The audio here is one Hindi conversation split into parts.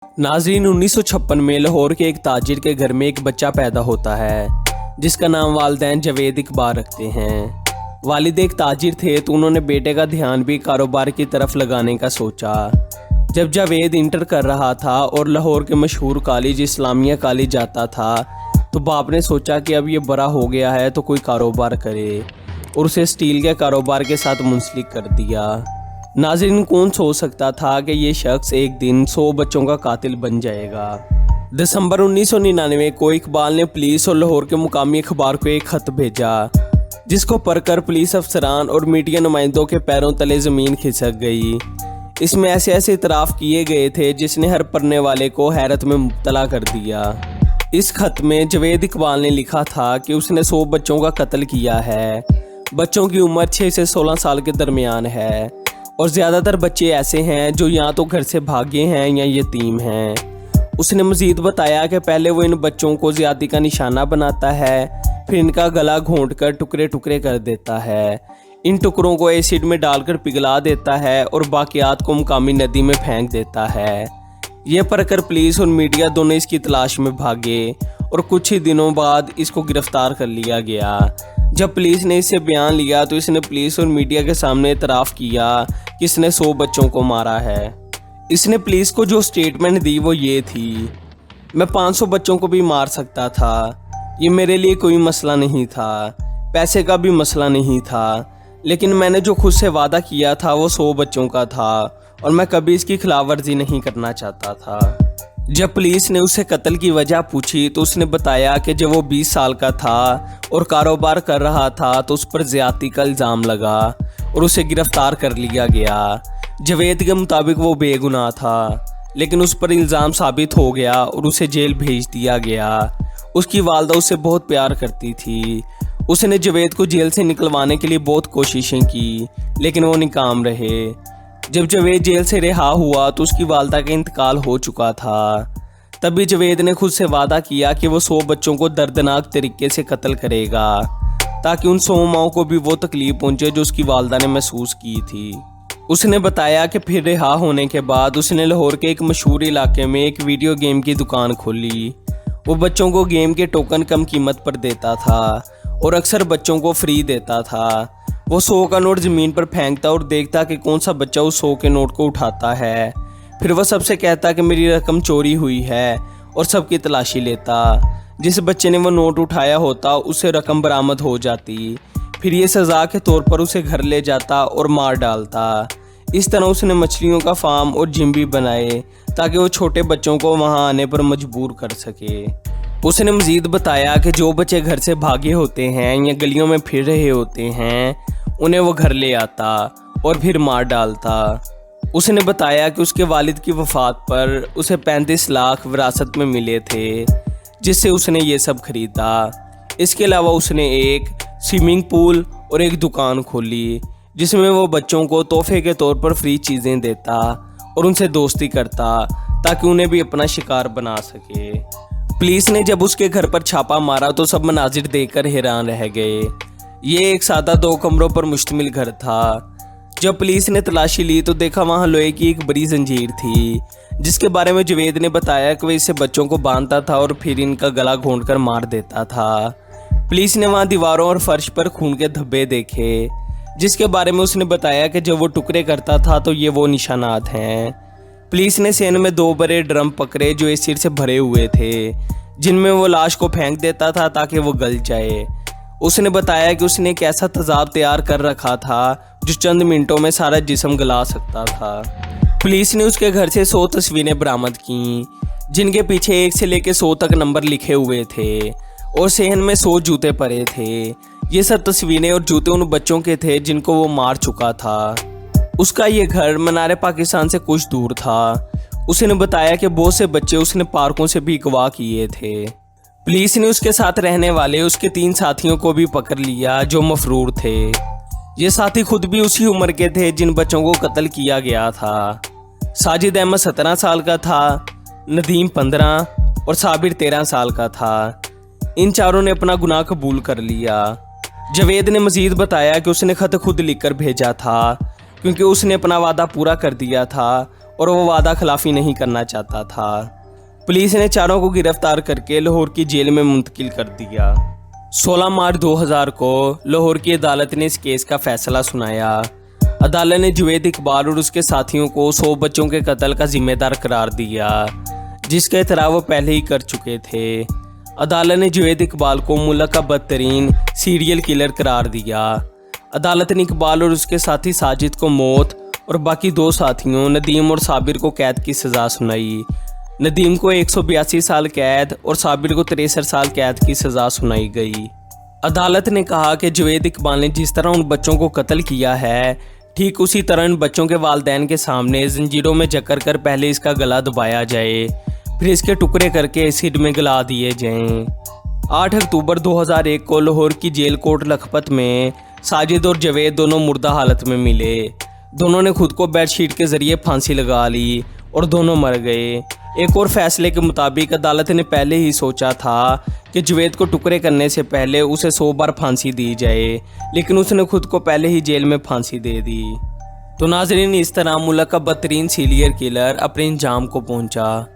नाज़रीन 1956 में लाहौर के एक ताजिर के घर में एक बच्चा पैदा होता है जिसका नाम वालिदैन जावेद इकबाल रखते हैं। वालिद एक ताजिर थे तो उन्होंने बेटे का ध्यान भी कारोबार की तरफ लगाने का सोचा। जब जावेद इंटर कर रहा था और लाहौर के मशहूर कॉलेज इस्लामिया कॉलेज जाता था तो बाप ने सोचा कि अब ये बड़ा हो गया है तो कोई कारोबार करे और उसे स्टील के कारोबार के साथ मुंसलिक कर दिया। नाज़रीन कौन सोच सकता था कि ये शख्स एक दिन 100 बच्चों का कातिल बन जाएगा। दिसंबर 1999 को इकबाल ने पुलिस और लाहौर के मुकामी अखबार को एक खत भेजा जिसको पढ़कर पुलिस अफसरान और मीडिया नुमाइंदों के पैरों तले ज़मीन खिसक गई। इसमें ऐसे ऐसे इतराफ़ किए गए थे जिसने हर पढ़ने वाले को हैरत में मुब्तला कर दिया। इस खत में जावेद इकबाल ने लिखा था कि उसने 100 बच्चों का कत्ल किया है। बच्चों की उम्र 6 से 16 साल के दरमियान है और ज़्यादातर बच्चे ऐसे हैं जो या तो घर से भागे हैं या यतीम हैं। उसने मज़ीद बताया कि पहले वो इन बच्चों को ज़्यादती का निशाना बनाता है, फिर इनका गला घोंट कर टुकड़े टुकड़े कर देता है। इन टुकड़ों को एसिड में डालकर पिघला देता है और बाकियात को मुकामी नदी में फेंक देता है। ये पढ़कर पुलिस और मीडिया दोनों इसकी तलाश में भागे और कुछ ही दिनों बाद इसको गिरफ्तार कर लिया गया। जब पुलिस ने इससे बयान लिया तो इसने पुलिस और मीडिया के सामने इतराफ़ किया कि इसने 100 बच्चों को मारा है। इसने पुलिस को जो स्टेटमेंट दी वो ये थी, मैं 500 बच्चों को भी मार सकता था, ये मेरे लिए कोई मसला नहीं था, पैसे का भी मसला नहीं था, लेकिन मैंने जो खुद से वादा किया था वो 100 बच्चों का था और मैं कभी इसकी खिलाफवर्जी नहीं करना चाहता था। जब पुलिस ने उससे कत्ल की वजह पूछी तो उसने बताया कि जब वो 20 साल का था और कारोबार कर रहा था तो उस पर ज़्यादती का इल्ज़ाम लगा और उसे गिरफ्तार कर लिया गया। जावेद के मुताबिक वो बेगुनाह था लेकिन उस पर इल्ज़ाम साबित हो गया और उसे जेल भेज दिया गया। उसकी वालदा उससे बहुत प्यार करती थी। उसने जावेद को जेल से निकलवाने के लिए बहुत कोशिशें की लेकिन वो नाकाम रहे। जब जावेद जेल से रिहा हुआ तो उसकी वालदा का इंतकाल हो चुका था। तभी जावेद ने खुद से वादा किया कि वो 100 बच्चों को दर्दनाक तरीके से कत्ल करेगा ताकि उन 100 माओं को भी वो तकलीफ पहुंचे जो उसकी वालदा ने महसूस की थी। उसने बताया कि फिर रिहा होने के बाद उसने लाहौर के एक मशहूर इलाके में एक वीडियो गेम की दुकान खोली। वो बच्चों को गेम के टोकन कम कीमत पर देता था और अक्सर बच्चों को फ्री देता था। वो 100 का नोट ज़मीन पर फेंकता और देखता कि कौन सा बच्चा उस 100 के नोट को उठाता है। फिर वह सबसे कहता कि मेरी रकम चोरी हुई है और सबकी तलाशी लेता। जिस बच्चे ने वो नोट उठाया होता उसे रकम बरामद हो जाती। फिर ये सज़ा के तौर पर उसे घर ले जाता और मार डालता। इस तरह उसने मछलियों का फार्म और जिम भी बनाए ताकि वो छोटे बच्चों को वहाँ आने पर मजबूर कर सके। उसने मज़ीद बताया कि जो बच्चे घर से भागे होते हैं या गलियों में फिर रहे होते हैं उन्हें वो घर ले आता और फिर मार डालता। उसने बताया कि उसके वालिद की वफ़ात पर उसे 35 लाख विरासत में मिले थे जिससे उसने ये सब खरीदा। इसके अलावा उसने एक स्विमिंग पूल और एक दुकान खोली जिसमें वो बच्चों को तोहफे के तौर पर फ्री चीज़ें देता और उनसे दोस्ती करता ताकि उन्हें भी अपना शिकार बना सके। पुलिस ने जब उसके घर पर छापा मारा तो सब मनाजिर देखकर हैरान रह गए। ये एक सादा 2 कमरों पर मुश्तमिल घर था। जब पुलिस ने तलाशी ली तो देखा वहाँ लोहे की एक बड़ी जंजीर थी जिसके बारे में जावेद ने बताया कि वह इससे बच्चों को बांधता था और फिर इनका गला घोंटकर मार देता था। पुलिस ने वहाँ दीवारों और फर्श पर खून के धब्बे देखे जिसके बारे में उसने बताया कि जब वो टुकड़े करता था तो ये वो निशानात हैं। पुलिस ने सेन में 2 बड़े ड्रम पकड़े जो एसिड से भरे हुए थे जिनमें वो लाश को फेंक देता था ताकि वो गल जाए। उसने बताया कि उसने एक ऐसा तेज़ाब तैयार कर रखा था जो चंद मिनटों में सारा जिस्म गला सकता था। पुलिस ने उसके घर से 100 तस्वीरें बरामद की जिनके पीछे 1 से लेकर 100 तक नंबर लिखे हुए थे और सेहन में 100 जूते पड़े थे। ये सब तस्वीरें और जूते उन बच्चों के थे जिनको वो मार चुका था। उसका ये घर मनारे पाकिस्तान से कुछ दूर था। उसने बताया कि बहुत से बच्चे उसने पार्कों से भी अगवा किए थे। पुलिस ने उसके साथ रहने वाले उसके 3 साथियों को भी पकड़ लिया जो मफरूर थे। ये साथी खुद भी उसी उम्र के थे जिन बच्चों को कत्ल किया गया था। साजिद अहमद 17 साल का था, नदीम 15 और साबिर 13 साल का था। इन चारों ने अपना गुनाह कबूल कर लिया। जावेद ने मज़ीद बताया कि उसने ख़त खुद लिखकर भेजा था क्योंकि उसने अपना वादा पूरा कर दिया था और वो वादा खिलाफी नहीं करना चाहता था। पुलिस ने चारों को गिरफ्तार करके लाहौर की जेल में मुंतकिल कर दिया। 16 मार्च 2000 को लाहौर की अदालत ने इस केस का फैसला सुनाया। अदालत ने जवेद इकबाल और उसके साथियों को 100 बच्चों के कत्ल का जिम्मेदार करार दिया, जिसका इतराफ़ वो पहले ही कर चुके थे। अदालत ने जवेद इकबाल को मुल्क का बदतरीन सीरियल किलर करार दिया। अदालत ने इकबाल और उसके साथी साजिद को मौत और बाकी 2 साथियों नदीम और साबिर को कैद की सज़ा सुनाई। नदीम को 182 साल कैद और साबिर को 63 साल कैद की सज़ा सुनाई गई। अदालत ने कहा कि जवेद इकबाल ने जिस तरह उन बच्चों को कत्ल किया है, ठीक उसी तरह इन बच्चों के वालिदैन के सामने जंजीरों में जकड़ कर पहले इसका गला दबाया जाए, फिर इसके टुकड़े करके एसिड में गला दिए जाएं। 8 अक्टूबर 2001 को लाहौर की जेल कोट लखपत में साजिद और जवेद दोनों मुर्दा हालत में मिले। दोनों ने खुद को बेडशीट के ज़रिए फांसी लगा ली और दोनों मर गए। एक और फैसले के मुताबिक अदालत ने पहले ही सोचा था कि जवेद को टुकड़े करने से पहले उसे 100 बार फांसी दी जाए, लेकिन उसने खुद को पहले ही जेल में फांसी दे दी। तो नाज़रीन, इस तरह मुल्क का बदतरीन सीरियल किलर अपने अंजाम को पहुंचा।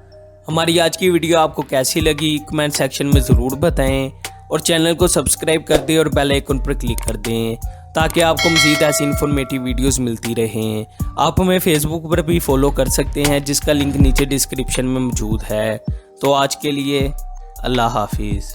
हमारी आज की वीडियो आपको कैसी लगी कमेंट सेक्शन में ज़रूर बताएं और चैनल को सब्सक्राइब कर दें और बेल आइकन पर क्लिक कर दें ताकि आपको मज़ीद ऐसी इन्फॉर्मेटिव वीडियोस मिलती रहें। आप हमें फेसबुक पर भी फॉलो कर सकते हैं, जिसका लिंक नीचे डिस्क्रिप्शन में मौजूद है। तो आज के लिए अल्लाह हाफिज़।